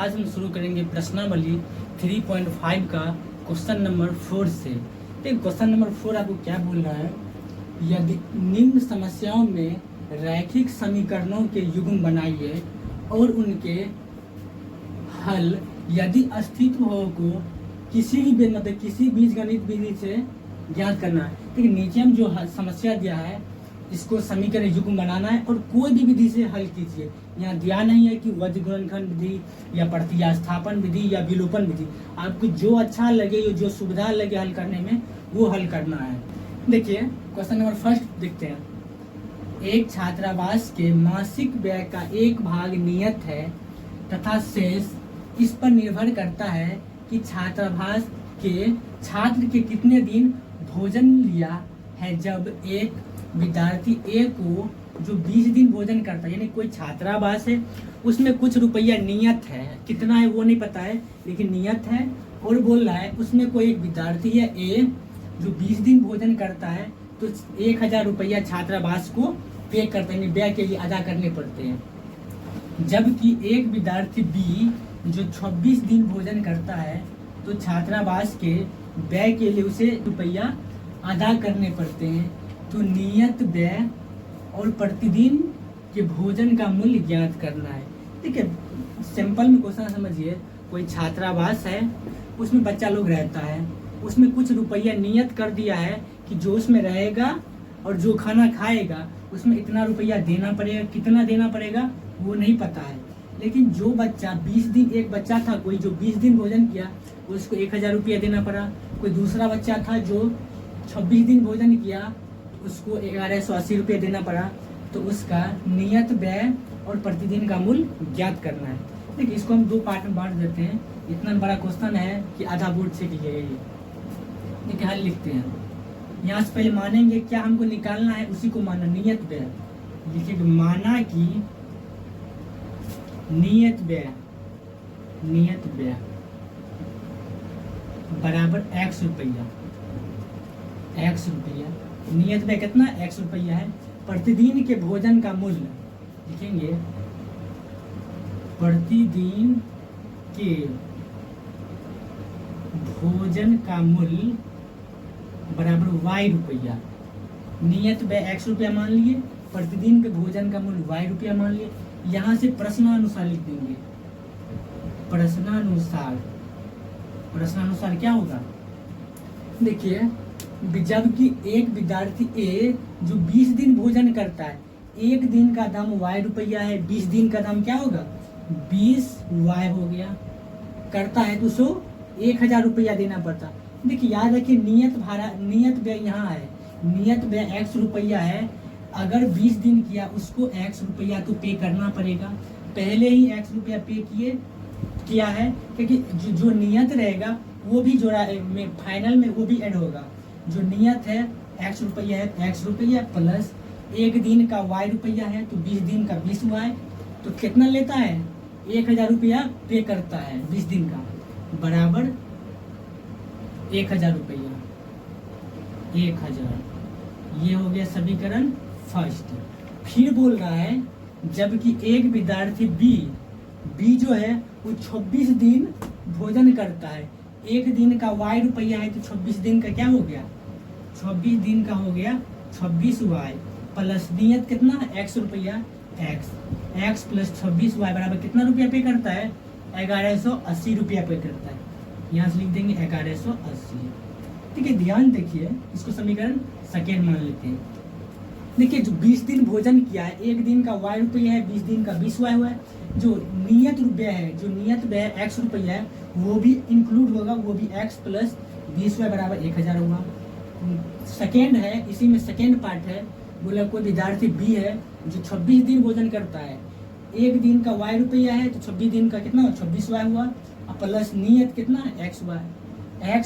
आज हम शुरू करेंगे प्रश्नावली 3.5 का क्वेश्चन नंबर 4 से। तो क्वेश्चन नंबर 4 आपको क्या बोल रहा है, यदि निम्न समस्याओं में रैखिक समीकरणों के युग्म बनाइए और उनके हल यदि अस्तित्व हो को किसी भी मतलब किसी बीजगणित विधि से ज्ञात करना है। ठीक है, नीचे हम जो समस्या दिया है इसको समीकरण युग्म बनाना है और कोई भी विधि से हल कीजिए। यहाँ दिया नहीं है कि वज्र गुणनखंड विधि या प्रतिस्थापन विधि या विलोपन विधि, आपको जो अच्छा लगे जो सुविधा लगे हल करने में वो हल करना है। देखिए क्वेश्चन नंबर फर्स्ट देखते हैं। एक छात्रावास के मासिक व्यय का एक भाग नियत है तथा शेष इस पर निर्भर करता है कि छात्रावास के छात्र के कितने दिन भोजन लिया है। जब एक विद्यार्थी ए को जो 20 दिन भोजन करता है, यानी कोई छात्रावास है उसमें कुछ रुपया नियत है, कितना है वो नहीं पता है लेकिन नियत है, और बोल रहा है उसमें कोई एक विद्यार्थी है ए जो 20 दिन भोजन करता है तो 1000 रुपया छात्रावास को पे करते हैं, व्यय के लिए अदा करने पड़ते हैं। जबकि एक विद्यार्थी बी जो 26 दिन भोजन करता है तो छात्रावास के व्यय के लिए उसे रुपया अदा करने पड़ते हैं। तो नियत व्यय और प्रतिदिन के भोजन का मूल्य ज्ञात करना है। ठीक है, सिंपल में क्वेश्चन समझिए। कोई छात्रावास है उसमें बच्चा लोग रहता है, उसमें कुछ रुपया नियत कर दिया है कि जो उसमें रहेगा और जो खाना खाएगा उसमें इतना रुपया देना पड़ेगा, कितना देना पड़ेगा वो नहीं पता है। लेकिन जो बच्चा 20 दिन, एक बच्चा था कोई जो 20 दिन भोजन किया उसको 1000 रुपया देना पड़ा। कोई दूसरा बच्चा था जो 26 दिन भोजन किया उसको 1180 रुपये देना पड़ा। तो उसका नियत व्यय और प्रतिदिन का मूल्य ज्ञात करना है। देखिए इसको हम दो पार्ट में बांट देते हैं। इतना बड़ा क्वेश्चन है कि आधा बोर्ड से लिखिएगा ये। देखिए हल लिखते हैं। यहाँ से पहले मानेंगे क्या हमको निकालना है, उसी को माना नियत व्यय। लिखिए माना कि नियत व्यय बराबर x रुपया। नियत व्यय कितना x रुपया है। प्रतिदिन के भोजन का मूल्य लिखेंगे, प्रतिदिन के भोजन का मूल्य बराबर y रुपया। नियत व्यय x रुपया मान लिए, प्रतिदिन के भोजन का मूल्य y रुपया मान लिए। यहाँ से प्रश्नानुसार लिख देंगे। प्रश्नानुसार क्या होगा, देखिए जबकि एक विद्यार्थी ए जो 20 दिन भोजन करता है, एक दिन का दाम y रुपया है, 20 दिन का दाम क्या होगा 20y हो गया करता है तो उसको 1000 रुपया देना पड़ता। देखिए याद रखिए नियत व्यय यहाँ है, नियत व्यय x रुपया है। अगर 20 दिन किया उसको x रुपया तो पे करना पड़ेगा। पहले ही x रुपया पे किया है क्योंकि जो नियत रहेगा वो भी जोड़ा में फाइनल में वो भी ऐड होगा। जो नियत है x रुपया है, x रुपया प्लस एक दिन का y रुपया है तो 20 दिन का 20y, तो कितना लेता है 1000 रुपया पे करता है 20 दिन का, बराबर 1000 रुपया। 1000 ये हो गया समीकरण फर्स्ट। फिर बोल रहा है जबकि एक विद्यार्थी बी जो है वो 26 दिन भोजन करता है, एक दिन का y रुपया है तो 26 दिन का क्या हो गया, 26 दिन का हो गया 26y प्लस नियत कितना x रुपया, x प्लस 26y बराबर कितना रुपया पे करता है 1180 रुपया पे करता है। यहाँ से लिख देंगे 1180। ठीक है, ध्यान देखिए इसको समीकरण सेकेंड मान लेते हैं। देखिए जो 20 दिन भोजन किया है, एक दिन का y रुपया है, 20 दिन का 20y हुआ है। जो नियत रुपया है, जो नियत व्यय x रुपया है वो भी इंक्लूड होगा, वो भी x प्लस 20y बराबर 1000 होगा। सेकेंड है, इसी में सेकेंड पार्ट है। बोला कोई विद्यार्थी बी है जो 26 दिन भोजन करता है, एक दिन का y रुपया है तो 26 दिन का कितना 26y हुआ, प्लस नियत कितना x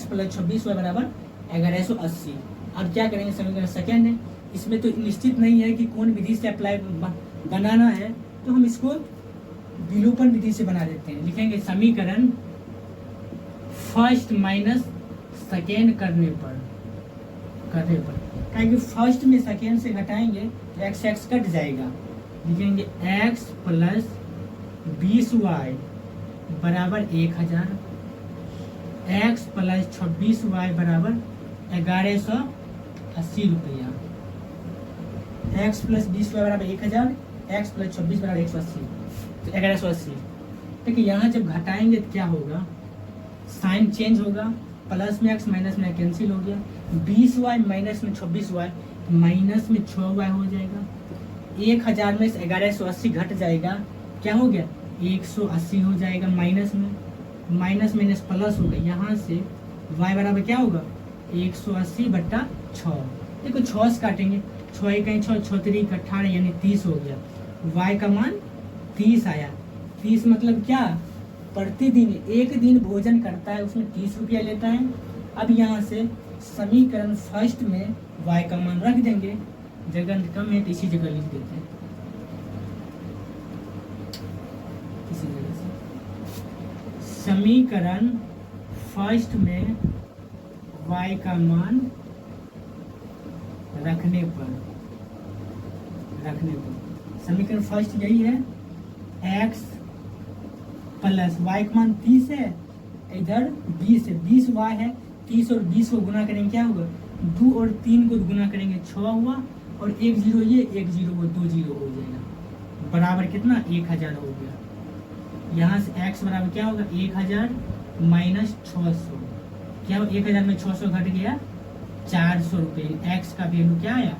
प्लस 26y बराबर 1180। अब क्या करेंगे, समीकरण सेकेंड है, इसमें तो निश्चित नहीं है कि कौन विधि से अप्लाई बनाना है तो हम इसको विलोपन विधि से बना देते हैं। लिखेंगे समीकरण फर्स्ट माइनस सेकेंड करने पर क्योंकि फर्स्ट में सेकेंड से घटाएंगे तो x कट जाएगा। लिखेंगे x प्लस 20y बराबर 1000, x प्लस 26y बराबर 1180 रुपया। x प्लस 20y बराबर 1000, x प्लस 26 बराबर 180, तो 1180। देखिए यहाँ जब घटाएंगे तो क्या होगा, साइन चेंज होगा, प्लस में x माइनस में कैंसिल हो गया, 20y माइनस में 26y माइनस में 6y हो जाएगा। 1000 में से 1180 घट जाएगा, क्या हो गया 180 हो जाएगा, माइनस में माइनस माइनस प्लस होगा, यहाँ से y बराबर क्या होगा 180/6। देखो 6 से काटेंगे, 6 कहीं 6, 6 3 18 यानी 30 हो गया। y का मान 30 आया। 30 मतलब क्या, प्रतिदिन एक दिन भोजन करता है उसमें 30 रुपया लेता है। अब यहाँ से समीकरण फर्स्ट में y का मान रख देंगे, जगह कम है तो इसी जगह लिख देते हैं, इसी जगह से समीकरण फर्स्ट में y का मान रखने पर समीकरण फर्स्ट यही है, x प्लस y का मान 30 है, इधर 20 है, 20y है, 30 और 20 को गुना करेंगे क्या होगा, 2 और 3 को गुना करेंगे 6 हुआ, और 1 0 ये 1 0 वो 2 0 हो जाएगा, बराबर कितना 1000 हो गया। यहाँ से x बराबर क्या होगा 1000 माइनस 600, क्या 1000 में 600 घट गया 400 रुपये, x का वैल्यू क्या आया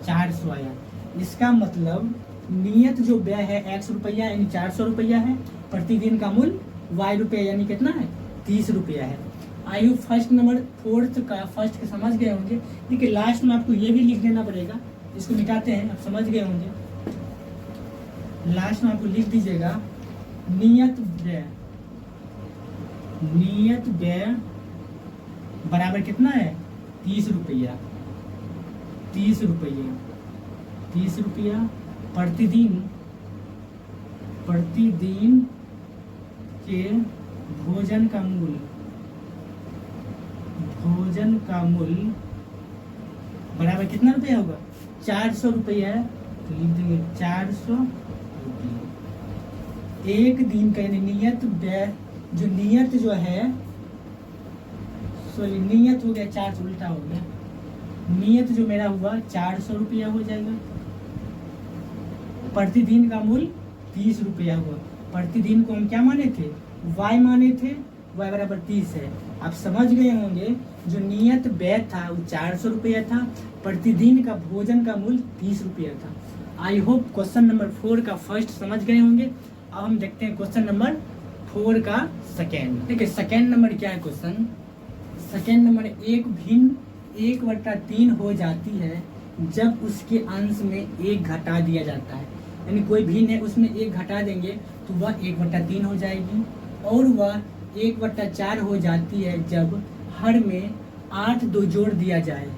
400 आया। इसका मतलब नियत जो व्यय है x रुपया यानी 400 रुपया है, प्रतिदिन का मूल्य y रुपया यानी कितना है 30 रुपया है। I hope first number fourth का फर्स्ट के समझ गए होंगे। देखिए लास्ट में आपको ये भी लिख देना पड़ेगा, इसको मिटाते हैं, आप समझ गए होंगे। लास्ट में आपको लिख दीजिएगा नियत व्यय बराबर कितना है 30 रुपया, 30 रुपया प्रतिदिन के भोजन का मूल्य बराबर कितना रुपया होगा 400 रुपया है, तो लिख देंगे 400 रुपया। एक दिन का नियत व्यय जो नियत जो है, सॉरी नियत हो गया 400 उल्टा हो गया, नियत जो मेरा हुआ 400 रुपया हो जाएगा, प्रतिदिन का मूल्य 30 रुपया हुआ। प्रतिदिन को हम क्या माने थे y माने थे, y बराबर 30 है। आप समझ गए होंगे जो नियत व्यय था वो 400 रुपया था, प्रतिदिन का भोजन का मूल्य 30 रुपया था। आई होप क्वेश्चन नंबर 4 का फर्स्ट समझ गए होंगे। अब हम देखते हैं क्वेश्चन नंबर 4 का सेकेंड। देखिए सेकेंड नंबर क्या है क्वेश्चन, सेकेंड नंबर एक भिन्न 1/3 हो जाती है जब उसके अंश में 1 घटा दिया जाता है, यानी कोई भिन्न है उसमें 1 घटा देंगे तो वह 1/3 हो जाएगी, और वह 1/4 हो जाती है जब हर में 8 दो जोड़ दिया जाए।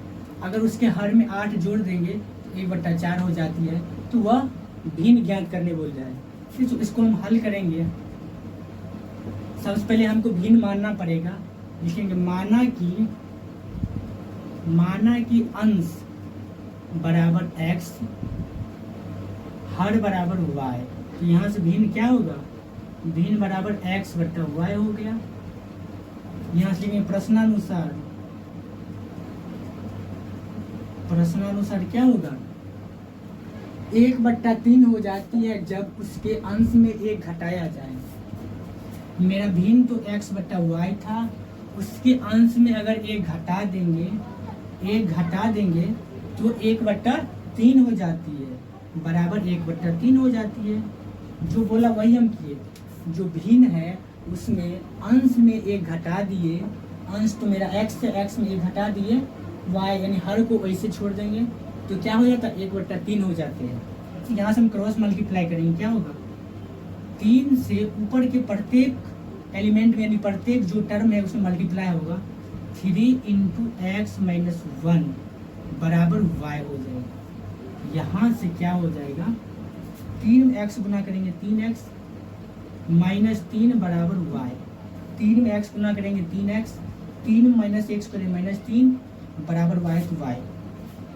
अगर उसके हर में 8 जोड़ देंगे तो 1/4 हो जाती है, तो वह भिन्न ज्ञात करने बोल जाए। फिर तो इसको हम हल करेंगे। सबसे पहले हमको भिन्न मानना पड़ेगा, लिखेंगे माना कि अंश बराबर x, हर बराबर y, तो यहाँ से भिन्न क्या होगा, भिन्न बराबर x/y हो गया। यहाँ से लिखेंगे प्रश्नानुसार क्या होगा 1/3 हो जाती है जब उसके अंश में 1 घटाया जाए। मेरा भिन्न तो x/y था, उसके अंश में अगर 1 घटा देंगे तो 1/3 हो जाती है, बराबर 1/3 हो जाती है। जो बोला वही हम किए, जो भिन्न है उसमें अंश में 1 घटा दिए, अंश तो मेरा x से x में 1 घटा दिए, y यानी हर को वैसे छोड़ देंगे तो क्या हो जाता है 1/3 हो जाते हैं। यहाँ से हम क्रॉस मल्टीप्लाई करेंगे, क्या होगा 3 से ऊपर के प्रत्येक एलिमेंट में यानी प्रत्येक जो टर्म है उसमें मल्टीप्लाई होगा, 3 × x - 1 बराबर y हो जाएगा। यहाँ से क्या हो जाएगा 3x गुना करेंगे 3x -3 बराबर y, 3 में x गुना करेंगे 3x, 3 - x करें -3 बराबर y, तो y।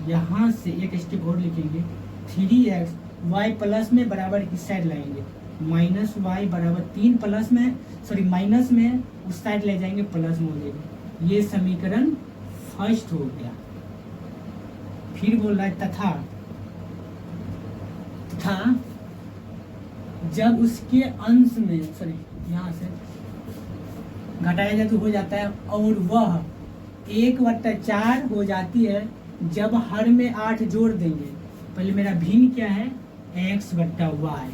यहाँ से एक स्टेप और लिखेंगे 3x y प्लस में बराबर इस साइड लाएंगे, माइनस वाई बराबर 3 प्लस में, सॉरी माइनस में, उस साइड ले जाएंगे प्लस में हो जाएगा। ये समीकरण फर्स्ट हो गया। फिर बोल रहा है तथा जब उसके अंश में, सॉरी यहाँ से घटाया जाए तो हो जाता है, और वह 1/4 हो जाती है जब हर में 8 जोड़ देंगे। पहले मेरा भिन्न क्या है, x/y,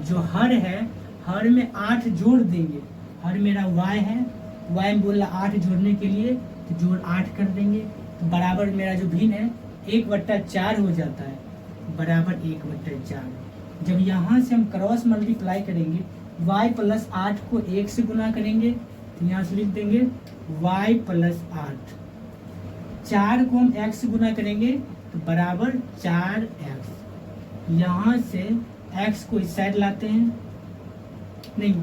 जो हर है, हर में 8 जोड़ देंगे, हर मेरा y है, y में बोला 8 जोड़ने के लिए, तो जोड़ 8 कर देंगे, तो बराबर मेरा जो भिन्न है 1/4 हो जाता है, बराबर 1/4। जब यहाँ से हम क्रॉस मल्टीप्लाई करेंगे, y + 8 को 1 से गुना करेंगे, तो यहाँ से लिख देंगे y + 8। 4 को हम x से गुना करेंगे तो बराबर 4x। यहाँ से x को इस साइड लाते हैं, नहीं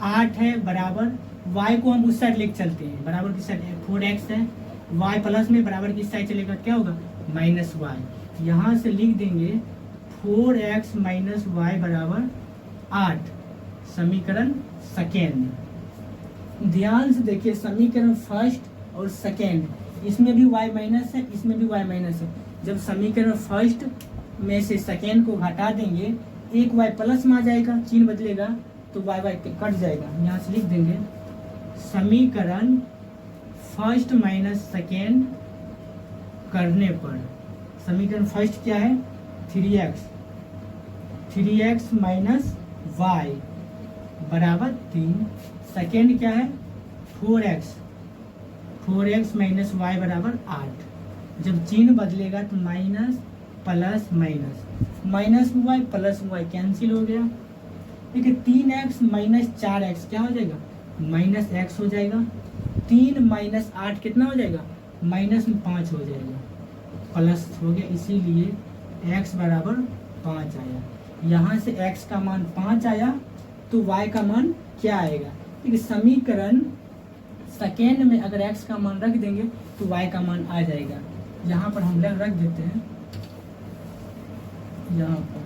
8 है बराबर, y को हम उस साइड लेके चलते हैं, बराबर की साइड 4x है, y प्लस में बराबर की साइड चलेगा, क्या होगा -y। यहाँ से लिख देंगे 4x - y बराबर 8, समीकरण सेकेंड। ध्यान से देखिए, समीकरण फर्स्ट और सेकेंड, इसमें भी y माइनस है, इसमें भी y माइनस है। जब समीकरण फर्स्ट में से सेकेंड को घटा देंगे, एक y प्लस में आ जाएगा, चिन्ह बदलेगा तो y कट जाएगा। यहाँ से लिख देंगे समीकरण फर्स्ट माइनस सेकेंड करने पर, समीकरण फर्स्ट क्या है 3x - y बराबर 3, सेकेंड क्या है 4x - y बराबर 8। जब चिन्ह बदलेगा तो minus plus minus, -y plus y cancel हो गया। देखिए 3x - 4x क्या हो जाएगा, -x हो जाएगा। 3 - 8 कितना हो जाएगा, -5 हो जाएगा, प्लस हो गया, इसीलिए x बराबर 5 आया। यहाँ से x का मान 5 आया तो y का मान क्या आएगा। देखिए समीकरण सेकेंड में अगर x का मान रख देंगे तो y का मान आ जाएगा। यहाँ पर हम रख देते हैं, यहाँ पर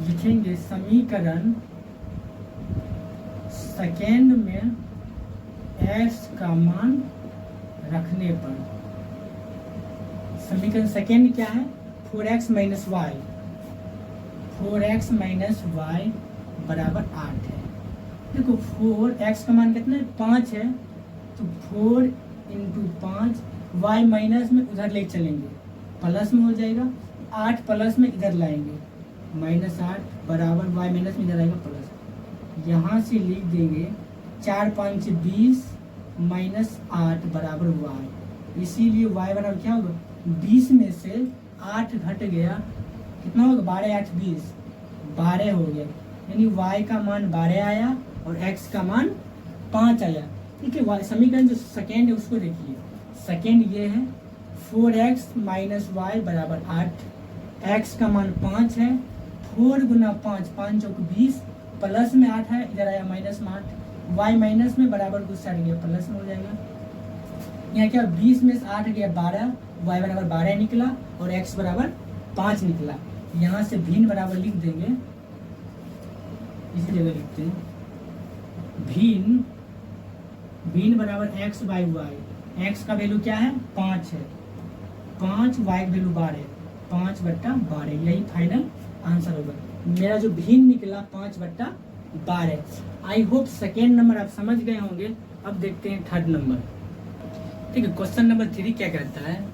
लिखेंगे समीकरण सेकेंड में x का मान रखने पर, समीकरण सेकेंड क्या है 4x - y, 4x - y बराबर 8 है। देखो 4x का मान कितना है 5 है, तो 4 × 5, y माइनस में उधर ले चलेंगे, प्लस में हो जाएगा, 8 प्लस में इधर लाएंगे, -8 बराबर y माइनस में इधर आएगा प्लस। यहाँ से लिख देंगे 4 × 5 = 20 -8 बराबर y, इसीलिए y बराबर क्या होगा 20 में से 8 घट गया, कितना होगा 12 × 8 = 20, 12 हो गया, यानी y का मान 12 आया और x का मान 5 आया। ठीक है, समीकरण जो सेकेंड है उसको देखिए, सेकेंड ये है 4x - y बराबर 8, x का मान 5 है, 4 × 5, 5 × 20, प्लस में 8 है, इधर आया माइनस में 8, y माइनस में बराबर कुछ साइड गया प्लस में हो जाएगा। यहाँ क्या 20 में से 8 गया 12, y बराबर 12 निकला और x बराबर 5 निकला। यहाँ से भिन्न बराबर लिख देंगे, इसी जगह लिखते हैं भिन्न बराबर x/y, x का वैल्यू क्या है 5 है, 5, y का वैल्यू 12, 5/12, यही फाइनल आंसर होगा। मेरा जो भिन्न निकला 5/12। आई होप सेकेंड नंबर आप समझ गए होंगे। अब देखते हैं थर्ड नंबर। ठीक है, क्वेश्चन नंबर 3 क्या कहता है,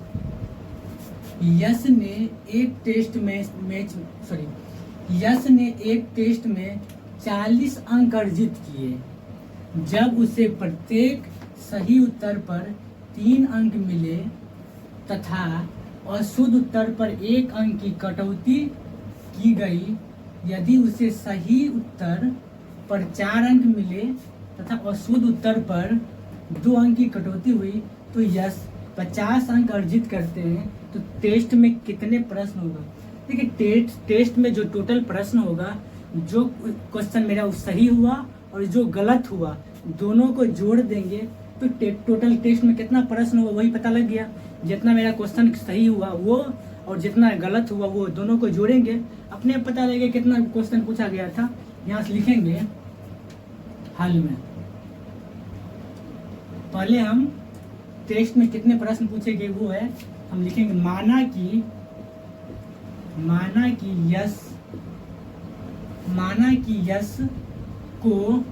यश ने एक टेस्ट में 40 अंक अर्जित किए। जब उसे प्रत्येक सही उत्तर पर 3 अंक मिले तथा अशुद्ध उत्तर पर 1 अंक की कटौती की गई, यदि उसे सही उत्तर पर 4 अंक मिले तथा अशुद्ध उत्तर पर 2 अंक की कटौती हुई तो यश 50 अंक अर्जित करते हैं, तो टेस्ट में कितने प्रश्न होगा। देखिए टेस्ट में जो टोटल प्रश्न होगा, जो क्वेश्चन मेरा सही हुआ और जो गलत हुआ, दोनों को जोड़ देंगे तो टोटल टेस्ट में कितना प्रश्न हुआ वही पता लग गया। जितना मेरा क्वेश्चन सही हुआ वो और जितना गलत हुआ वो दोनों को जोड़ेंगे, अपने आप पता लगेगा कितना क्वेश्चन पूछा गया था। यहाँ से लिखेंगे हल में, पहले हम टेस्ट में कितने प्रश्न पूछे गए वो है, हम लिखेंगे माना कि यश को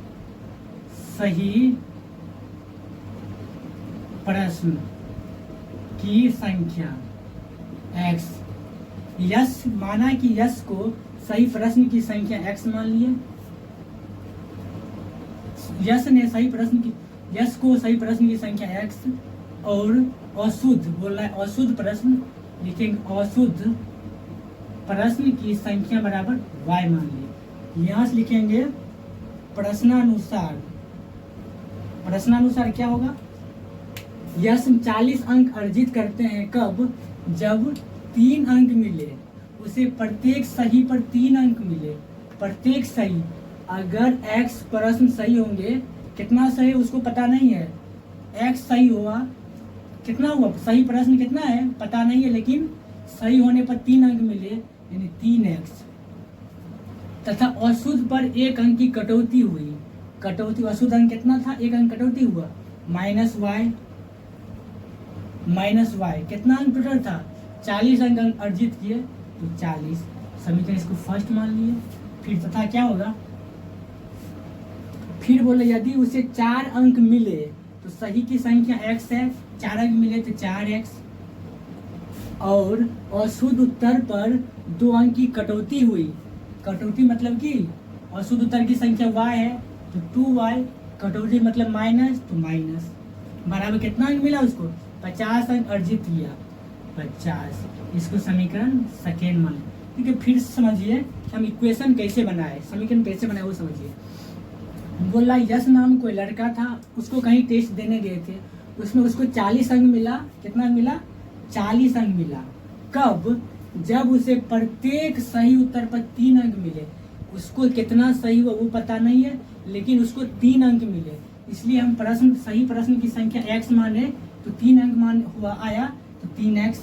सही प्रश्न की संख्या x, यश माना कि यश को सही प्रश्न की संख्या x मान लिए। यश को सही प्रश्न की संख्या x और अशुद्ध बोल रहा है, अशुद्ध प्रश्न लिखेंगे, अशुद्ध प्रश्न की संख्या बराबर y मान लिए। यहाँ से लिखेंगे प्रश्नानुसार क्या होगा, यश 40 अंक अर्जित करते हैं कब, जब 3 अंक मिले, उसे प्रत्येक सही पर 3 अंक मिले। प्रत्येक सही, अगर x प्रश्न सही होंगे, कितना सही उसको पता नहीं है, x सही हुआ, कितना हुआ सही प्रश्न कितना है पता नहीं है, लेकिन सही होने पर 3 अंक मिले यानी 3x, तथा अशुद्ध पर 1 अंक की कटौती हुई। अशुद्ध अंक कितना था, 1 अंक कटौती हुआ, माइनस y कितना अंक टोटल था, 40 अंक अर्जित किए तो 40। समीकरण इसको फर्स्ट मान लिए। फिर तथा क्या होगा, फिर बोले यदि उसे 4 अंक मिले तो सही की संख्या x है, 4 अंक मिले तो 4x, और अशुद्ध उत्तर पर 2 अंक की कटौती हुई। कटौती मतलब कि अशुद्ध उत्तर की संख्या y है तो 2y, कटौती मतलब माइनस तो माइनस, बराबर कितना अंक मिला उसको, 50 अंक अर्जित किया, 50। इसको समीकरण सेकेंड मान। ठीक है, फिर समझिए हम इक्वेशन कैसे बनाए, समीकरण कैसे बनाए वो समझिए। बोला यश नाम कोई लड़का था, उसको कहीं टेस्ट देने गए थे, उसमें उसको 40 अंक मिला। कितना मिला, 40 अंक मिला। कब, जब उसे प्रत्येक सही उत्तर पर 3 अंक मिले। उसको कितना सही हुआ वो पता नहीं है, लेकिन उसको 3 अंक मिले, इसलिए हम सही प्रश्न की संख्या x माने तो 3 अंक मान हुआ आया तो 3x।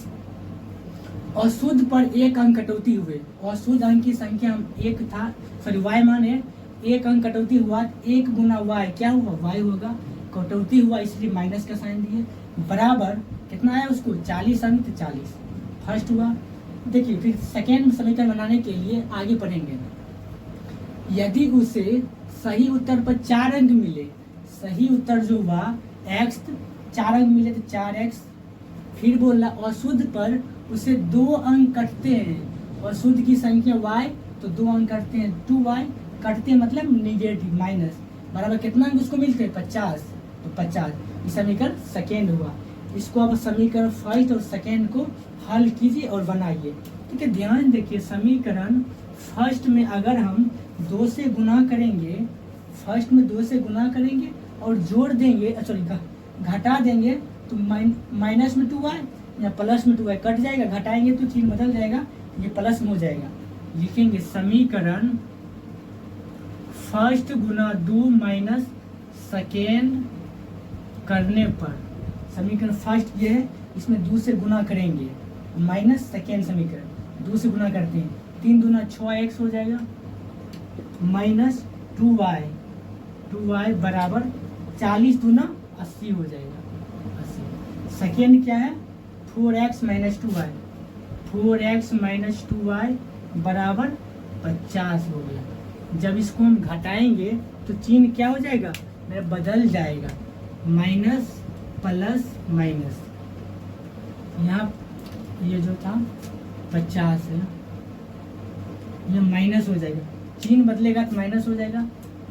अशुद्ध पर 1 अंक कटौती हुए, अशुद्ध अंक की संख्या हम 1 था, सॉरी y माने 1 अंक कटौती हुआ, 1 गुना y क्या हुआ, y होगा, कटौती हुआ इसलिए माइनस का साइन दिए, बराबर कितना आया उसको 40 अंक तो 40 फर्स्ट हुआ। देखिए फिर सेकेंड समीकरण बनाने के लिए आगे पढ़ेंगे। यदि उसे सही उत्तर पर 4 अंक मिले, सही उत्तर जो हुआ x, 4 अंक मिले तो 4x। फिर बोला अशुद्ध पर उसे 2 अंक कटते हैं, अशुद्ध की संख्या y तो 2 अंक कटते हैं 2y, कटते मतलब निगेटिव माइनस, बराबर कितना अंक उसको मिलते हैं 50 तो 50। ये समीकरण सेकेंड हुआ। इसको अब समीकरण फर्स्ट और सेकेंड को हल कीजिए और बनाइए। ठीक है, ध्यान देखिए, समीकरण फर्स्ट में अगर हम 2 से गुना करेंगे, फर्स्ट में 2 से गुना करेंगे और जोड़ देंगे, सॉरी घटा देंगे तो माइनस में 2y या प्लस में 2y कट जाएगा, घटाएंगे तो चिन्ह बदल जाएगा, ये प्लस में हो जाएगा। लिखेंगे समीकरण फर्स्ट गुना 2 माइनस सेकेंड करने पर, समीकरण फर्स्ट ये है, इसमें 2 से गुना करेंगे, माइनस सेकेंड समीकरण 2 से गुना करते हैं, 3 दूना 6x हो जाएगा, माइनस 2y बराबर 40 दूना 80 हो जाएगा, 80। सेकेंड क्या है, 4x minus 2y, 4x minus 2y बराबर 50 हो गया। जब इसको हम घटाएंगे तो चिन्ह क्या हो जाएगा, मेरा बदल जाएगा, माइनस प्लस माइनस, यहाँ ये जो था 50 है, ये माइनस हो जाएगा, चिन्ह बदलेगा तो माइनस हो जाएगा,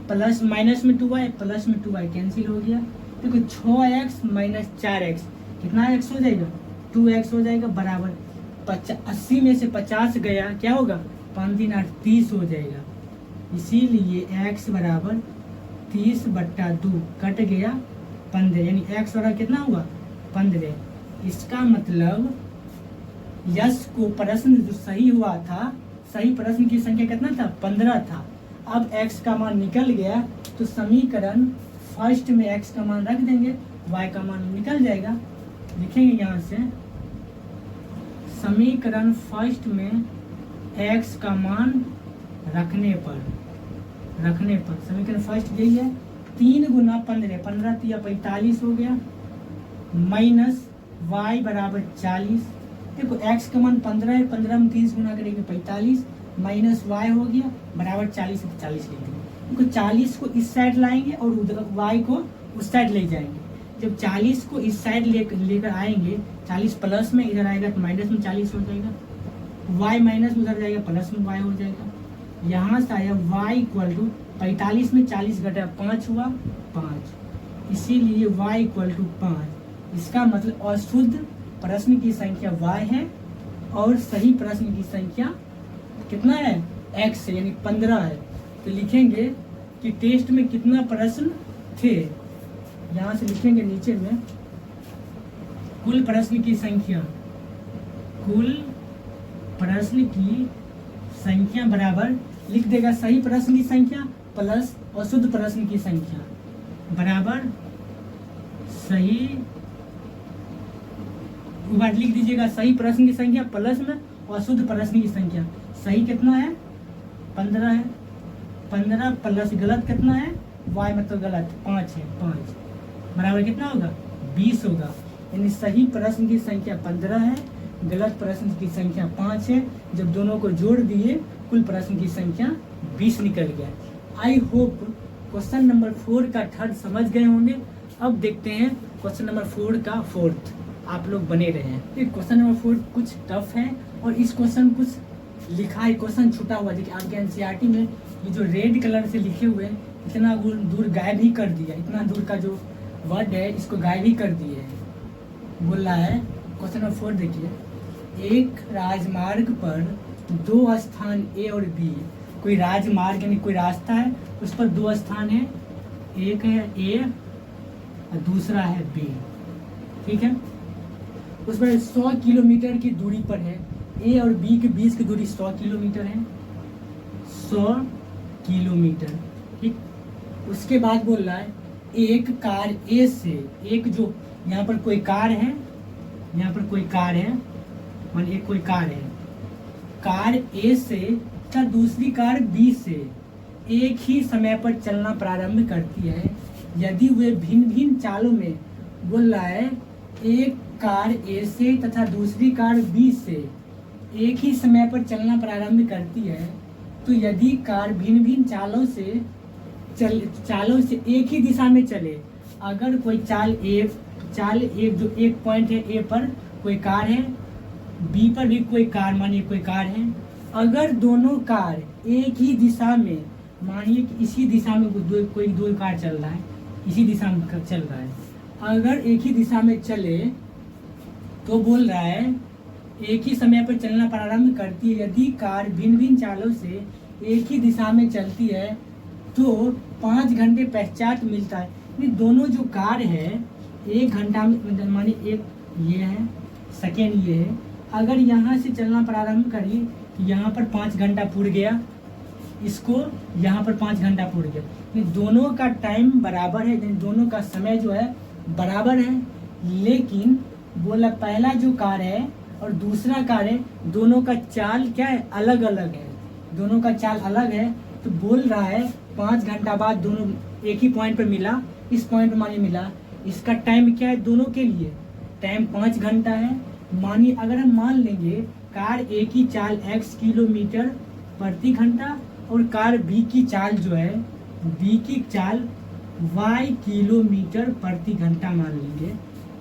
प्लस माइनस में 2y, प्लस में 2y कैंसिल हो गया। देखो 6x माइनस 4x कितना x हो जाएगा, 2x हो जाएगा, बराबर 80 में से 50 गया, क्या होगा 5 दिन 8 30 हो जाएगा। इसीलिए x बराबर 30/2 कट गया 15, यानी x बराबर कितना हुआ 15। इसका मतलब यश को प्रश्न जो सही हुआ था, सही प्रश्न की संख्या कितना था 15 था। अब x का मान निकल गया तो समीकरण फर्स्ट में x का मान रख देंगे y का मान निकल जाएगा। लिखेंगे यहाँ से समीकरण फर्स्ट में x का मान रखने पर समीकरण फर्स्ट यही है 3 गुना 15, 15 तिया 45 हो गया, माइनस y बराबर 40। देखो x का मान 15 है, 15 में 30 गुना करेंगे 45, माइनस y हो गया बराबर 40 है, 40 लिख देंगे। देखो 40 को इस साइड लाएंगे और उधर y को उस साइड ले जाएंगे। जब 40 को इस साइड लेकर आएंगे, 40 प्लस में इधर आएगा तो माइनस में 40 हो जाएगा, y माइनस में उधर जाएगा प्लस में y हो जाएगा। यहाँ से आया y इक्वल टू 45 में 40 घटा 5 हुआ 5, इसीलिए y इक्वल टू 5। इसका मतलब अशुद्ध प्रश्न की संख्या y है और सही प्रश्न की संख्या कितना है x है, यानी 15 है। तो लिखेंगे कि टेस्ट में कितना प्रश्न थे, यहाँ से लिखेंगे नीचे में कुल प्रश्न की संख्या बराबर लिख देगा सही प्रश्न की संख्या प्लस अशुद्ध प्रश्न की संख्या बराबर सही, बार लिख दीजिएगा सही प्रश्न की संख्या प्लस में अशुद्ध प्रश्न की संख्या। सही कितना है 15 है, 15 प्लस गलत कितना है y मतलब गलत 5 है, 5 बराबर कितना होगा 20 होगा। यानी सही प्रश्न की संख्या 15 है, गलत प्रश्न की संख्या 5 है। जब दोनों को जोड़ दिए कुल प्रश्न की संख्या 20 निकल गया। आई होप क्वेश्चन नंबर 4 का थर्ड समझ गए होंगे। अब देखते हैं क्वेश्चन नंबर 4 का फोर्थ, आप लोग बने रहे हैं। ये क्वेश्चन नंबर 4 कुछ टफ है और इस क्वेश्चन कुछ लिखा है, क्वेश्चन छूटा हुआ। देखिए आपके एनसीईआरटी में ये जो रेड कलर से लिखे हुए इतना दूर गायब ही कर दिया, इतना दूर का जो वर्ड है इसको गायब ही कर दिए है। बोल रहा है क्वेश्चन नंबर 4 देखिए, एक राजमार्ग पर 2 स्थान ए और बी, कोई राजमार्ग यानी कोई रास्ता है उस पर 2 स्थान है, एक है ए और दूसरा है बी, ठीक है। उस पर 100 किलोमीटर की दूरी पर है, ए और बी के बीच की दूरी 100 किलोमीटर है, 100 किलोमीटर, ठीक। उसके बाद बोल रहा है एक कार ए से, एक जो यहाँ पर कोई कार है, यहाँ पर कोई कार है, मान एक कोई कार है, कार ए से तथा दूसरी कार बी से एक ही समय पर चलना प्रारंभ करती है यदि वे भिन्न भिन्न चालों में, बोल रहा है एक कार ए से तथा दूसरी कार बी से एक ही समय पर चलना प्रारंभ करती है, तो यदि कार भिन्न भिन्न चालों से एक ही दिशा में चले, अगर कोई चाल एक जो एक पॉइंट है ए पर कोई कार है, बी पर भी कोई कार, मानिए कोई कार है, अगर दोनों कार एक ही दिशा में, मानिए कि इसी दिशा में कोई दो कार चल रहा है, इसी दिशा में चल रहा है, अगर एक ही दिशा में चले तो बोल रहा है एक ही समय पर चलना प्रारंभ करती है यदि कार भिन्न भिन्न चालों से एक ही दिशा में चलती है तो 5 घंटे पश्चात मिलता है। ये दोनों जो कार है 1 घंटा में, मानिए एक ये है, सेकेंड ये है, अगर यहाँ से चलना प्रारंभ करिए तो यहाँ पर 5 घंटा पूर गया, इसको यहाँ पर 5 घंटा पूर गया, ये दोनों का टाइम बराबर है, दोनों का समय जो है बराबर है, लेकिन बोला पहला जो कार है और दूसरा कार है दोनों का चाल क्या है अलग अलग है, दोनों का चाल अलग है। तो बोल रहा है 5 घंटा बाद दोनों एक ही पॉइंट पर मिला, इस पॉइंट पर मानिए मिला, इसका टाइम क्या है दोनों के लिए टाइम 5 घंटा है। मानिए अगर हम मान लेंगे कार ए की चाल x किलोमीटर प्रति घंटा और कार बी की चाल जो है बी की चाल y किलोमीटर प्रति घंटा मान लेंगे,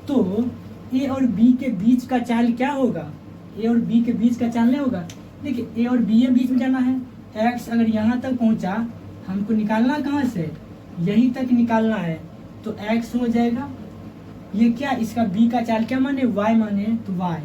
तो ए और बी के बीच का चाल क्या होगा, ए और बी के बीच का चाल नहीं होगा। देखिए ए और बी के बीच में जाना है, x अगर यहाँ तक पहुँचा हमको निकालना कहाँ से, यहीं तक निकालना है, तो x हो जाएगा, ये क्या इसका b का चाल क्या माने y माने, तो y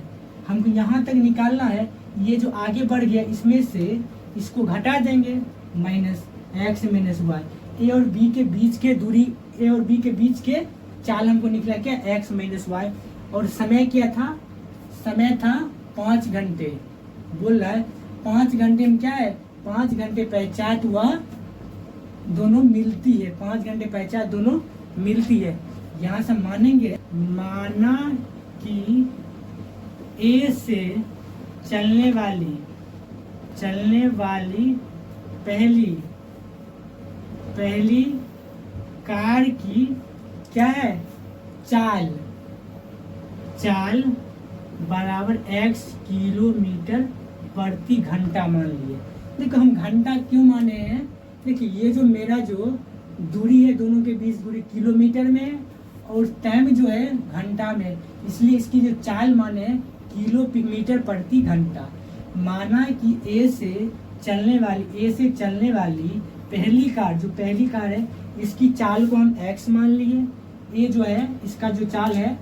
हमको यहाँ तक निकालना है। ये जो आगे बढ़ गया इसमें से इसको घटा देंगे, माइनस x माइनस y, ए और बी के बीच के दूरी, ए और बी के बीच के चाल हमको निकला क्या x माइनस y, और समय क्या था, समय था 5 घंटे। बोल रहा है 5 घंटे में क्या है 5 घंटे पश्चात वह दोनों मिलती है, 5 घंटे पश्चात दोनों मिलती है। यहाँ से मानेंगे, माना कि ए से चलने वाली पहली कार की क्या है, चाल बराबर x किलोमीटर प्रति घंटा मान लिए। देखो हम घंटा क्यों माने हैं, देखिए ये जो मेरा जो दूरी है दोनों के बीच दूरी किलोमीटर में है और टाइम जो है घंटा में, इसलिए इसकी जो चाल माने है किलोमीटर प्रति घंटा। माना कि ए से चलने वाली पहली कार है इसकी चाल को हम x मान लिए। ये जो है इसका जो चाल है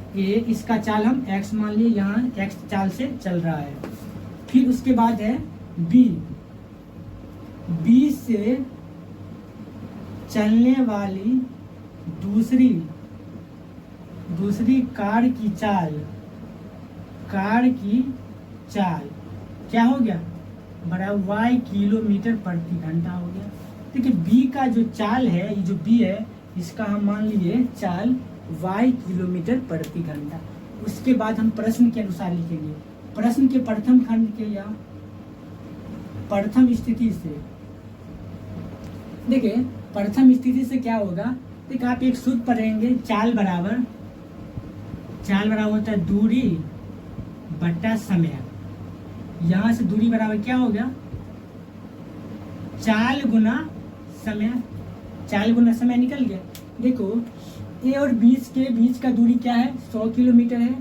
ए, इसका चाल हम x मान लिए, यहाँ x चाल से चल रहा है। फिर उसके बाद है बी से चलने वाली दूसरी कार की चाल क्या हो गया, बराबर y किलोमीटर प्रति घंटा हो गया। देखिए बी का जो चाल है, ये जो बी है इसका हम मान लिए चाल y किलोमीटर प्रति घंटा। उसके बाद हम प्रश्न के अनुसार लिखेंगे। प्रश्न के प्रथम खंड के या प्रथम स्थिति से, देखिए प्रथम स्थिति से क्या होगा, देखिए आप एक सूत्र पढ़ेंगे, चाल बराबर होता है दूरी बटा समय। यहाँ से दूरी बराबर क्या हो गया, चाल गुना समय निकल गया। देखो ए और बीच का दूरी क्या है, 100 किलोमीटर है।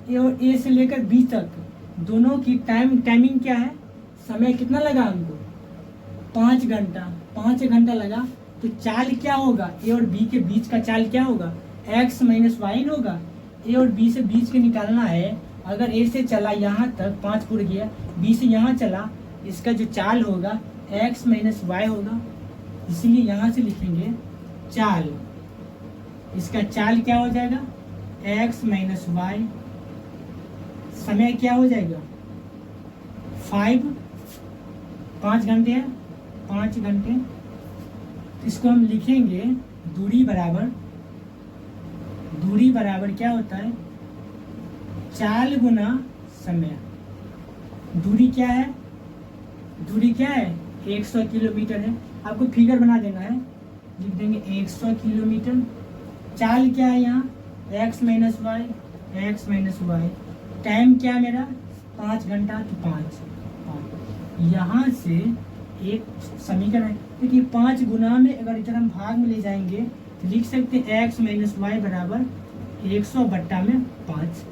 ए और ए से लेकर बी तक दोनों की टाइमिंग क्या है, समय कितना लगा हमको, 5 घंटा लगा। तो चाल क्या होगा, ए और बी के बीच का चाल क्या होगा, x माइनस वाई होगा। ए और बी से बीच के निकालना है, अगर ए से चला यहाँ तक 5 पूर गया, बी से यहाँ चला, इसका जो चाल होगा x माइनस वाई होगा। इसलिए यहाँ से लिखेंगे चाल, इसका चाल क्या हो जाएगा x माइनस वाई। समय क्या हो जाएगा 5 घंटे है, 5 घंटे। इसको हम लिखेंगे दूरी बराबर क्या होता है, चाल गुना समय। दूरी क्या है 100 किलोमीटर है। आपको फिगर बना देना है, लिख देंगे 100 किलोमीटर। चाल क्या है यहाँ x माइनस वाई। टाइम क्या है मेरा 5 घंटा, तो 5। यहाँ से एक समीकरण है, देखिए 5 गुना में अगर इधर हम भाग में ले जाएंगे तो लिख सकते हैं x माइनस वाई बराबर 100 बट्टा में 5।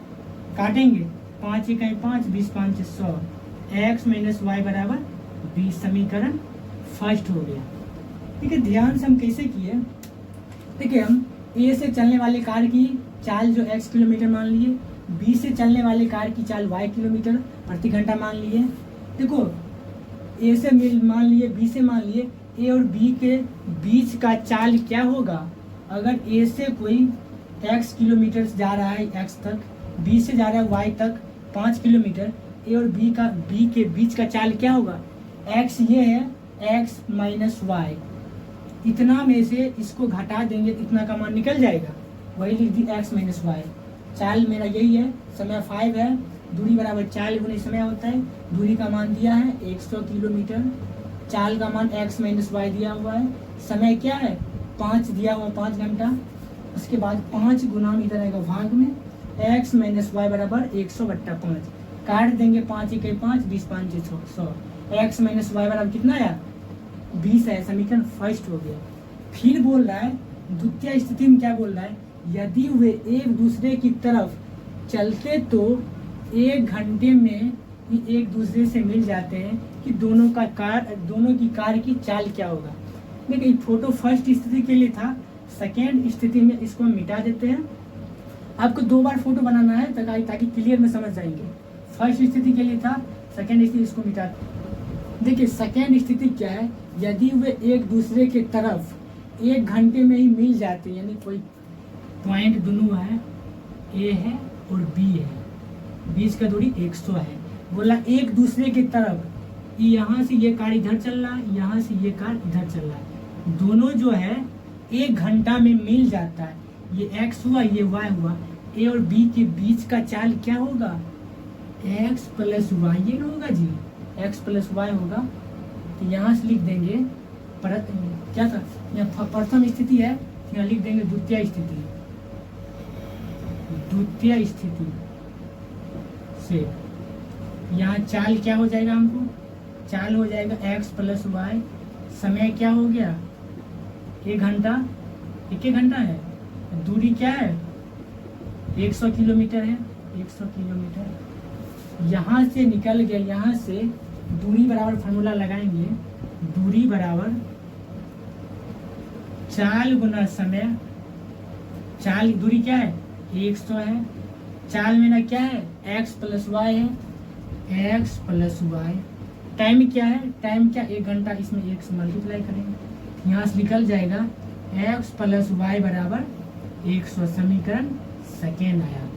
काटेंगे 5 इकाई 5, 20 5 100, x माइनस वाई बराबर 20। समीकरण फर्स्ट हो गया। ठीक है, ध्यान से हम कैसे किए, देखिए हम ए से चलने वाले कार की चाल जो x किलोमीटर मान लिए, बी से चलने वाले कार की चाल y किलोमीटर प्रति घंटा मान लिए। देखो ए से मान लिए, बी से मान लिए, ए और बी के बीच का चाल क्या होगा, अगर ए से कोई x किलोमीटर जा रहा है x तक, बी से जा रहा है y तक 5 किलोमीटर, ए और बी के बीच का चाल क्या होगा, x ये है x माइनस वाई। इतना में से इसको घटा देंगे, इतना का मान निकल जाएगा, वही लिख दी x माइनस वाई। चाल मेरा यही है, समय 5 है, दूरी बराबर चाल गुने समय होता है। दूरी का मान दिया है 100 किलोमीटर, चाल का मान x माइनस वाई दिया हुआ है, समय क्या है 5 दिया हुआ 5 घंटा। उसके बाद 5 गुना में इधर आएगा भाग में, x माइनस वाई बराबर 100 बट्टा 5। काट देंगे 5 इकाई 5, 20 5 100, x माइनस वाई बराबर कितना आया 20 है। समीकरण फर्स्ट हो गया। फिर बोल रहा है द्वितीय स्थिति में क्या बोल रहा है, यदि वे एक दूसरे की तरफ चलते तो 1 घंटे में ही एक दूसरे से मिल जाते हैं कि दोनों की कार की चाल क्या होगा। देखिए फोटो फर्स्ट स्थिति के लिए था, सेकेंड स्थिति में इसको हम मिटा देते हैं। आपको 2 बार फोटो बनाना है ताकि क्लियर में समझ जाएंगे। फर्स्ट स्थिति के लिए था, सेकेंड स्थिति इसको मिटा। देखिए सेकेंड स्थिति क्या है, यदि वे एक दूसरे के तरफ 1 घंटे में ही मिल जाते हैं, यानी कोई पॉइंट दोनों है, ए है और बी है, बीच का दूरी 100 है। बोला एक दूसरे की तरफ, यहाँ से ये कार इधर चल रहा है, यहाँ से ये कार इधर चल रहा है, दोनों जो है 1 घंटा में मिल जाता है। ये x हुआ, ये y हुआ। a और b के बीच का चाल क्या होगा? x प्लस वाई, ये ना होगा जी, x प्लस वाई होगा। तो यहाँ से लिख देंगे क्या था, यहाँ प्रथम स्थिति है, यहाँ लिख देंगे द्वितीय स्थिति। द्वितीय स्थिति से यहाँ चाल क्या हो जाएगा? हमको चाल हो जाएगा x प्लस वाई। समय क्या हो गया? 1 घंटा, 1 घंटा है। दूरी क्या है? 100 किलोमीटर है, 100 किलोमीटर। यहाँ से निकल गया, यहाँ से दूरी बराबर फार्मूला लगाएंगे, दूरी बराबर चाल गुना समय। चाल दूरी क्या है? 100 है। चाल में ना क्या है? x प्लस वाई है, x प्लस वाई। टाइम क्या है? टाइम क्या? 1 घंटा, इसमें 1 से मल्टीप्लाई करेंगे, यहाँ से निकल जाएगा x प्लस वाई बराबर 100। समीकरण सेकेंड आया।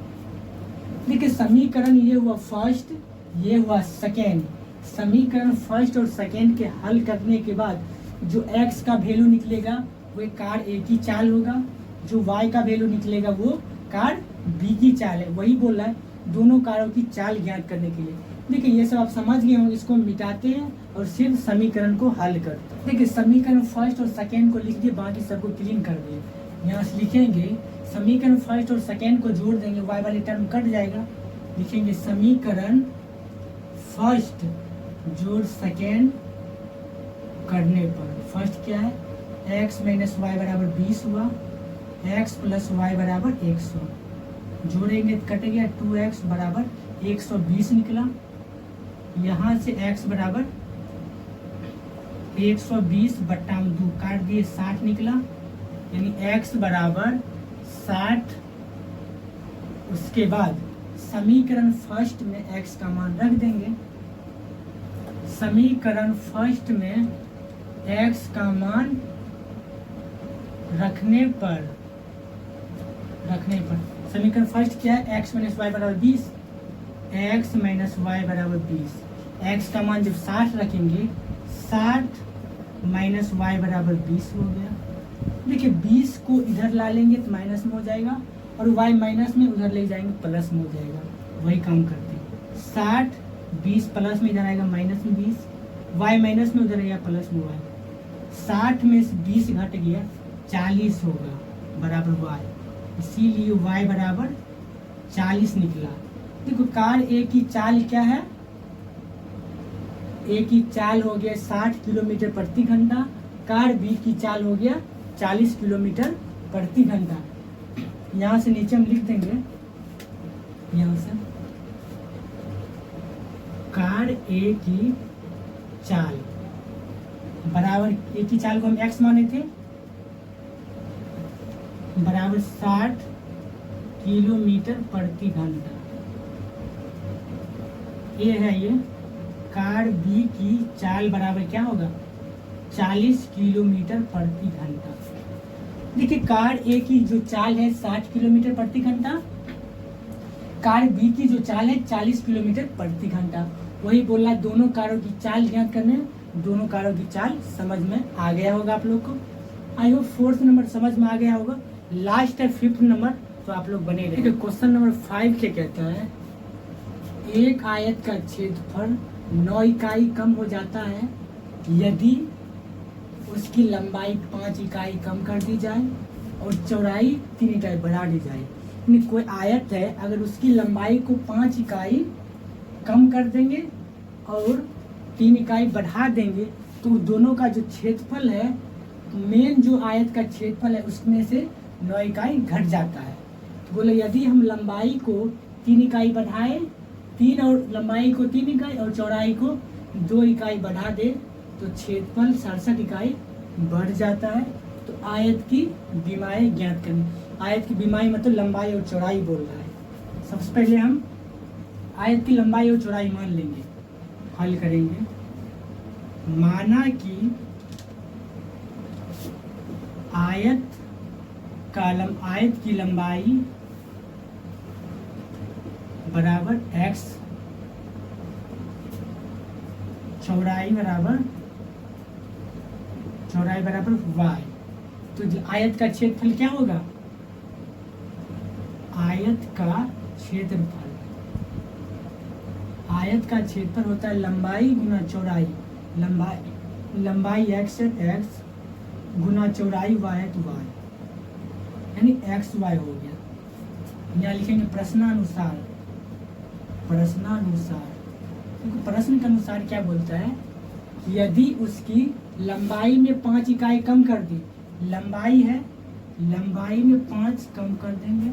देखिए समीकरण ये हुआ फर्स्ट, ये हुआ सेकेंड। समीकरण फर्स्ट और सेकेंड के हल करने के बाद जो x का वैल्यू निकलेगा वो कार a की चाल होगा, जो y का वैल्यू निकलेगा वो कार b की चाल है। वही बोल रहा है दोनों कारों की चाल ज्ञात करने के लिए। देखिए ये सब आप समझ गए होंगे, इसको मिटाते हैं और सिर्फ समीकरण को हल करते हैं। देखिए समीकरण फर्स्ट और सेकेंड को लिख दिए, बाकी सबको क्लीन कर दिए। यहाँ से लिखेंगे समीकरण फर्स्ट और सेकेंड को जोड़ देंगे, y वाली टर्म कट जाएगा। लिखेंगे समीकरण फर्स्ट जोड़ सेकेंड करने पर फर्स्ट क्या है? x माइनस वाई बराबर 20 हुआ, x प्लस वाई बराबर 100। जोड़ेंगे तो कट गया, 2x बराबर 120 निकला। यहाँ से x बराबर 120 बट्टा 2 काट दिए, 60 निकला, यानी x बराबर 60। उसके बाद समीकरण फर्स्ट में x का मान रख देंगे। समीकरण फर्स्ट में x का मान रखने पर समीकरण फर्स्ट क्या है? x माइनस वाई बराबर 20, x माइनस वाई बराबर 20। x का मान जब 60 रखेंगे, 60 माइनस वाई बराबर 20 हो गया। देखिए 20 को इधर ला लेंगे तो माइनस में हो जाएगा, और y माइनस में उधर ले जाएंगे प्लस में हो जाएगा। वही काम करते हैं, 60 20 प्लस में इधर आएगा माइनस में 20, y माइनस में उधर आएगा प्लस में y। 60 में से 20 घट गया, 40 होगा बराबर y, इसीलिए y बराबर 40 निकला। देखो कार a की चाल क्या है? a की चाल हो गया 60 किलोमीटर प्रति घंटा, कार b की चाल हो गया 40 किलोमीटर प्रति घंटा। यहाँ से नीचे हम लिख देंगे, यहाँ से कार a की चाल बराबर, a की चाल को हम x माने थे, बराबर 60 किलोमीटर प्रति घंटा। ये है ये कार बी की चाल बराबर क्या होगा? 40 किलोमीटर प्रति घंटा। देखिए कार ए की जो चाल है 60 किलोमीटर प्रति घंटा, कार बी की जो चाल है 40 किलोमीटर प्रति घंटा। वही बोला दोनों कारों की चाल ज्ञात करने। दोनों कारों की चाल समझ में आ गया होगा आप लोग को। आई होप 4th नंबर समझ में आ गया होगा। लास्ट है 5th नंबर, तो आप लोग बने रहे। क्वेश्चन नंबर 5 क्या कहता है? एक आयत का क्षेत्रफल 9 इकाई कम हो जाता है यदि उसकी लंबाई 5 इकाई कम कर दी जाए और चौड़ाई 3 इकाई बढ़ा दी जाए। यानी कोई आयत है, अगर उसकी लंबाई को 5 इकाई कम कर देंगे और 3 इकाई बढ़ा देंगे तो दोनों का जो क्षेत्रफल है, मेन जो आयत का क्षेत्रफल है उसमें से 9 इकाई घट जाता है। तो बोले यदि हम लंबाई को 3 इकाई बढ़ाए, 3 और लंबाई को 3 इकाई और चौड़ाई को 2 इकाई बढ़ा दे तो क्षेत्रफल 67 इकाई बढ़ जाता है। तो आयत की विमाएं ज्ञात करनी। आयत की विमाएं मतलब लंबाई और चौड़ाई बोल रहा है। सबसे पहले हम आयत की लंबाई और चौड़ाई मान लेंगे, हल करेंगे। माना कि आयत की लंबाई बराबर x, चौड़ाई बराबर y, तो आयत का क्षेत्रफल क्या होगा? आयत का क्षेत्रफल, आयत का क्षेत्रफल होता है लंबाई गुना चौड़ाई, लंबाई x है तो x गुना चौड़ाई y है तो y, यानी एक्स वाई हो गया। यहाँ लिखेंगे प्रश्नानुसार, प्रश्नानुसार क्योंकि प्रश्न के अनुसार क्या बोलता है, यदि उसकी लंबाई में 5 इकाई कम कर दी, लंबाई है, लंबाई में 5 कम कर देंगे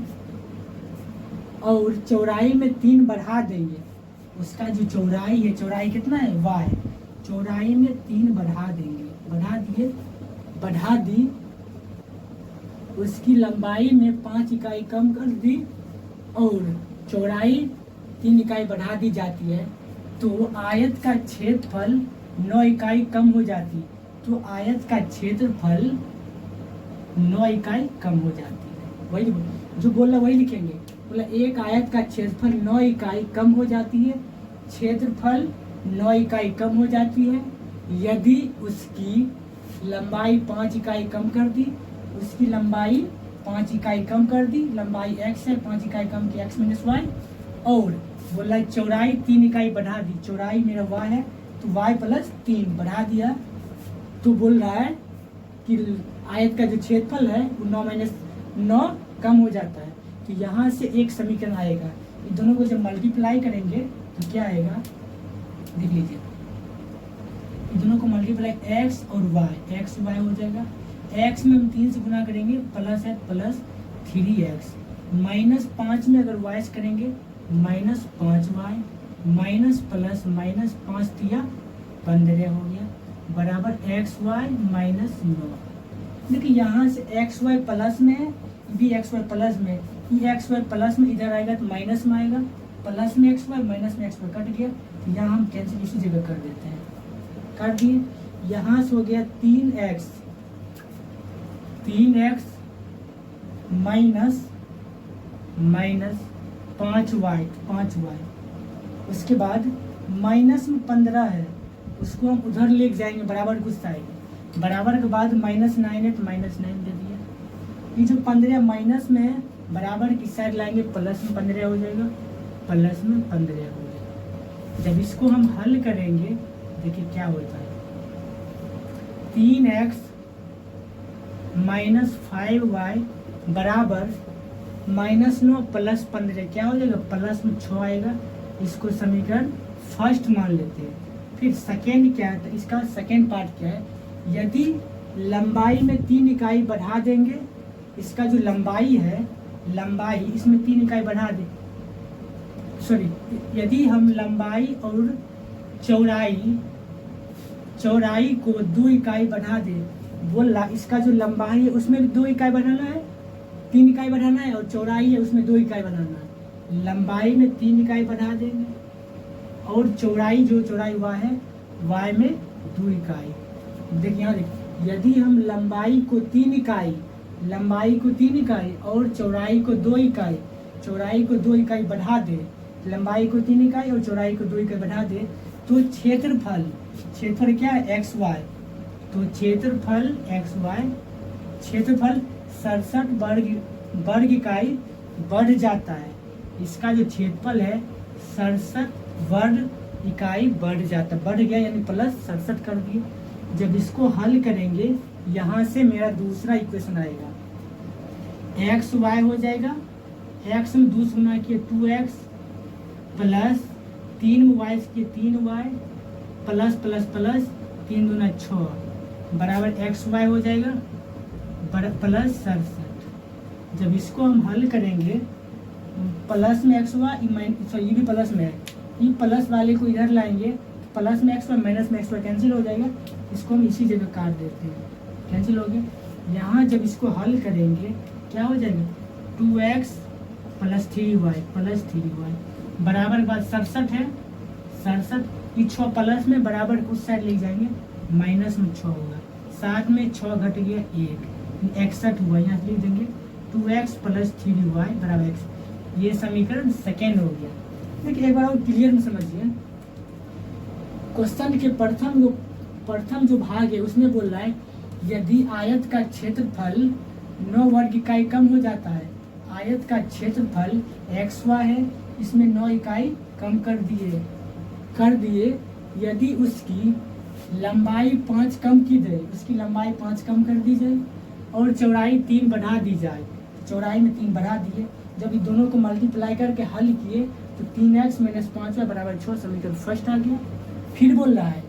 और चौड़ाई में 3 बढ़ा देंगे, उसका जो चौड़ाई है, चौड़ाई कितना है y, चौड़ाई में 3 बढ़ा देंगे, बढ़ा दी, उसकी लंबाई में 5 इकाई कम कर दी और चौड़ाई 3 इकाई बढ़ा दी जाती है, तो आयत का क्षेत्रफल 9 इकाई कम हो जाती, तो आयत का क्षेत्रफल 9 इकाई कम हो जाती है। वही जो बोला वही लिखेंगे, बोला एक आयत का क्षेत्रफल 9 इकाई कम हो जाती है, क्षेत्रफल 9 इकाई कम हो जाती है यदि उसकी लंबाई 5 इकाई कम कर दी, उसकी लंबाई 5 इकाई कम कर दी, लंबाई x है, 5 इकाई कम की x माइनस वाई, और बोला चौड़ाई 3 इकाई बढ़ा दी, चौड़ाई मेरा y है तो y प्लस 3 बढ़ा दिया, तो बोल रहा है कि आयत का जो क्षेत्रफल है वो 9 माइनस 9 कम हो जाता है। तो यहाँ से एक समीकरण आएगा, इन दोनों को जब मल्टीप्लाई करेंगे तो क्या आएगा, देख लीजिए, इन दोनों को मल्टीप्लाई x और y, x y हो जाएगा, x में हम 3 से गुना करेंगे प्लस है प्लस 3x, माइनस 5 में अगर y से करेंगे minus 5y, minus plus minus 5 दिया 15 हो गया, बराबर xy माइनस 9। देखिए यहाँ से xy प्लस में है, भी xy प्लस में, ये xy प्लस में इधर आएगा तो माइनस में आएगा, प्लस में xy माइनस में xy कट गया, तो यहाँ हम कैंसिल इसी जगह कर देते हैं, कर दिए। यहाँ से हो गया 3x माइनस 5y, उसके बाद माइनस में 15 है, उसको हम उधर ले जाएंगे बराबर कुछ साइड, बराबर के बाद माइनस 9 है तो माइनस 9 दे दिया, ये जो 15 माइनस में है बराबर की साइड लाएंगे प्लस में 15 हो जाएगा, प्लस में 15 हो जाएगा। जब इसको हम हल करेंगे देखिए क्या होता है, 3x माइनस 5y बराबर माइनस 9 प्लस 15 क्या हो जाएगा, प्लस में 6 आएगा, इसको समीकरण फर्स्ट मान लेते हैं। फिर सेकेंड क्या है, तो इसका सेकेंड पार्ट क्या है, यदि लंबाई में 3 इकाई बढ़ा देंगे, इसका जो लंबाई है, लंबाई इसमें 3 इकाई बढ़ा दें, सॉरी, यदि हम लंबाई और चौड़ाई को 2 इकाई बढ़ा दे, बोला इसका जो लंबाई है उसमें भी 2 इकाई बढ़ाना है, 3 इकाई बढ़ाना है, और चौड़ाई है उसमें 2 इकाई बढ़ाना है, लंबाई में 3 इकाई बढ़ा देंगे और चौड़ाई जो चौड़ाई y है y में 2 इकाई। देखिए यहाँ देखिए, यदि हम लंबाई को 3 इकाई और चौड़ाई को 2 इकाई बढ़ा दे, लंबाई को 3 इकाई और चौड़ाई को 2 इकाई बढ़ा दे, तो क्षेत्रफल क्या है एक्स वाई, तो क्षेत्रफल एक्स वाई, क्षेत्रफल 67 वर्ग इकाई बढ़ जाता है, इसका जो क्षेत्रफल है 67 वर्ग इकाई बढ़ जाता, बढ़ गया यानी प्लस 67 कर दिए। जब इसको हल करेंगे यहाँ से मेरा दूसरा इक्वेशन आएगा, एक्स वाई हो जाएगा, एक्स में 2 से गुना किए 2x प्लस 3y किए 3y प्लस प्लस प्लस 3 दूना 6 बराबर एक्स वाई हो जाएगा प्लस 67। जब इसको हम हल करेंगे प्लस में एक्स वाई, ये भी प्लस में है, ये प्लस वाले को इधर लाएंगे, प्लस में एक्स वाई माइनस में एक्स वाई कैंसिल हो जाएगा, इसको हम इसी जगह काट देते हैं, कैंसिल हो गया। यहाँ जब इसको हल करेंगे क्या हो जाएगा, 2x प्लस 3y बराबर के बाद 67 है, 67 ये 6 प्लस में बराबर कुछ साइड ले जाएंगे, माइनस में 6 होगा, 7 में 6 घट गया 1, 61 हुआ, यहाँ लिख देंगे 2x प्लस 3y बराबर x। ये समीकरण सेकेंड हो गया। देखिए एक बार और क्लियर में समझिए, क्वेश्चन के प्रथम जो भाग है उसमें बोल रहा है यदि आयत का क्षेत्रफल 9 वर्ग इकाई कम हो जाता है, आयत का क्षेत्रफल xy है, इसमें 9 इकाई कम कर दिए। यदि उसकी लंबाई 5 कम की जाए, उसकी लंबाई 5 कम कर दी जाए और चौड़ाई 3 बढ़ा दी जाए, चौड़ाई में 3 बढ़ा दिए। जब इन दोनों को मल्टीप्लाई करके हल किए तो 3x - 5y बराबर 6 समीकरण फर्स्ट आ गया। फिर बोल रहा है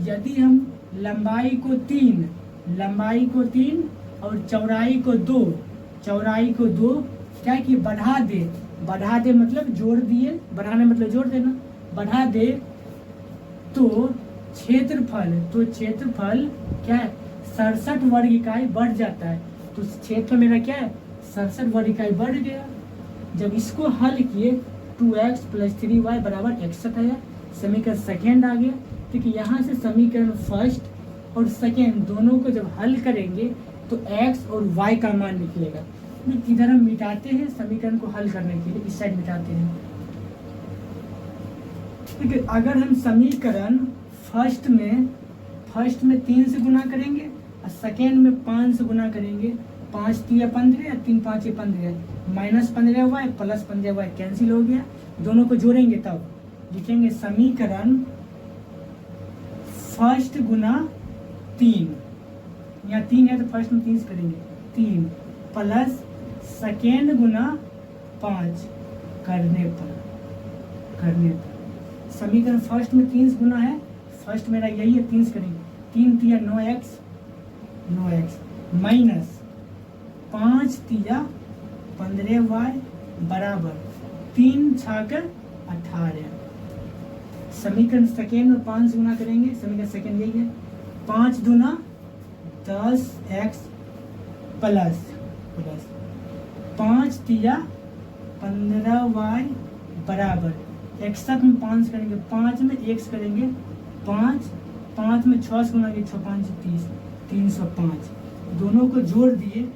यदि हम लंबाई को 3 और चौड़ाई को 2 क्या कि बढ़ा दे मतलब जोड़ दिए, बढ़ाने मतलब जोड़ देना, बढ़ा दे तो क्षेत्रफल क्या है 67 वर्ग इकाई बढ़ जाता है। तो क्षेत्रफल मेरा क्या है 67 वर्ग इकाई बढ़ गया। जब इसको हल किए 2x + 3y बराबर 61 आया, समीकरण सेकेंड आ गया। ठीक है, यहाँ से समीकरण फर्स्ट और सेकेंड दोनों को जब हल करेंगे तो x और y का मान निकलेगा। इधर हम मिटाते हैं समीकरण को हल करने के लिए, इस साइड मिटाते हैं। ठीक है, अगर हम समीकरण फर्स्ट में 3 से गुना करेंगे और सेकेंड में 5 से गुना करेंगे, 5 × 3 = 15, 3 × 5 = 15, -15y + 15y कैंसिल हो गया। दोनों को जोड़ेंगे तब लिखेंगे समीकरण फर्स्ट गुना 3, यहाँ 3 है तो फर्स्ट में 3 से करेंगे 3 प्लस सेकेंड गुना 5 करने पर समीकरण फर्स्ट में 3 से गुना है, फर्स्ट मेरा यही है, 3 से करेंगे 3 × 3 = 9x माइनस 5 × 3 = 15y बराबर 3 × 6 = 18। समीकरण सेकेंड में 5 से गुना करेंगे, समीकरण सेकेंड यही है, 5 दूना 10x प्लस 5 × 3 = 15y बराबर 61 में 5 करेंगे, 5 में 1 से करेंगे 5 में 6 से गुना करेंगे 6 × 5 = 30, 305। दोनों को जोड़ दिए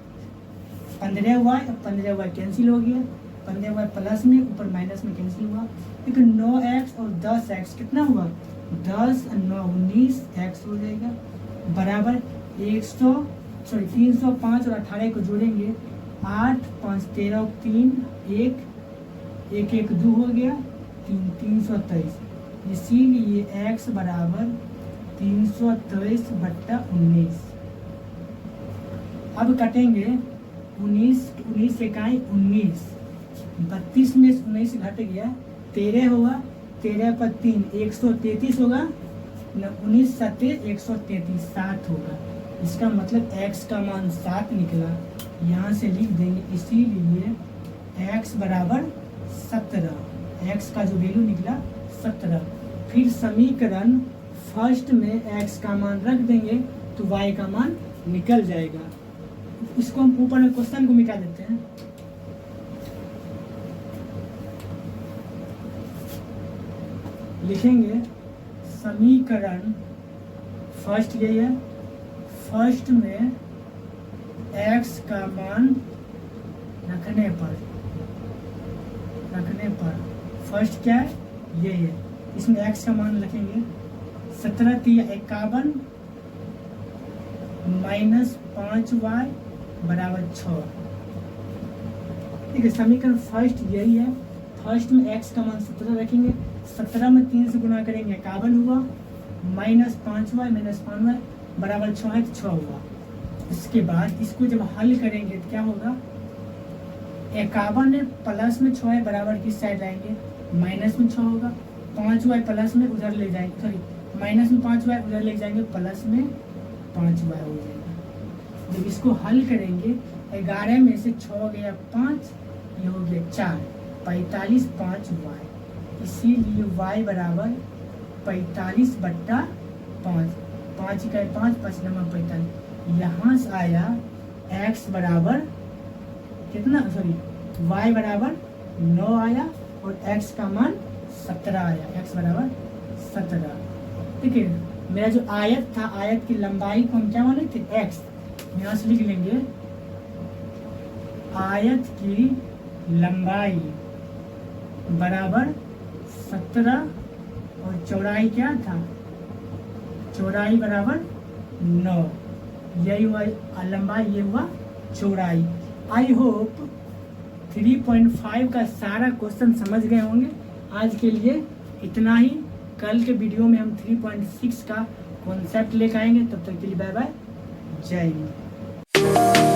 15y कैंसिल हो गया, 15y प्लस में ऊपर माइनस में कैंसिल हुआ। लेकिन 9x और 10x कितना हुआ 10 और 9 19x हो जाएगा बराबर 305 और 18 को जोड़ेंगे 8 5 13 3 1 1 1 2 हो गया 323। इसीलिए x बराबर 323/19। अब कटेंगे 19 इकाई 19, 32 में 19 घट गया 13 होगा, 13 पर 3 133 होगा, 19 × 7 = 133, 7 होगा। इसका मतलब x का मान 7 निकला, यहाँ से लिख देंगे। इसीलिए x बराबर 17, x का जो वैल्यू निकला 17। फिर समीकरण फर्स्ट में x का मान रख देंगे तो y का मान निकल जाएगा। इसको हम ऊपर में क्वेश्चन को मिटा देते हैं। लिखेंगे समीकरण फर्स्ट यही है, फर्स्ट में x का मान रखने पर फर्स्ट क्या है यही है, इसमें x का मान रखेंगे 17 × 51 माइनस 5y बराबर 6। ठीक है, समीकरण फर्स्ट यही है, फर्स्ट में x का मान 17 रखेंगे, 17 में 3 से गुना करेंगे 51 हुआ, माइनस 5y बराबर 6 है तो 6 हुआ। इसके बाद इसको जब हल करेंगे तो क्या होगा 51 प्लस में 6 बराबर किस साइड लाएंगे माइनस में 6 होगा, 5y प्लस में उधर ले जाएंगे, सॉरी माइनस में 5y उधर ले जाएंगे, प्लस में 5y हो जाएगा। जब इसको हल करेंगे 11 में से 6 गया 5, ये हो गया 4, 45 5y। इसीलिए y बराबर 45/5, 5 × 5 5 × 45। यहाँ से आया x बराबर कितना, सॉरी y बराबर 9 आया और x का मान 17 आया, x बराबर 17। ठीक है, मेरा जो आयत था, आयत की लंबाई को हम क्या माने थे x, यहाँ से लिख लेंगे आयत की लंबाई बराबर 17 और चौड़ाई क्या था, चौड़ाई बराबर 9, यही हुआ लंबाई, ये हुआ चौड़ाई। आई होप 3.5 का सारा क्वेश्चन समझ गए होंगे। आज के लिए इतना ही। कल के वीडियो में हम 3.6 का कॉन्सेप्ट लेकर आएंगे। तब तक के लिए बाय बाय, जय हिंद।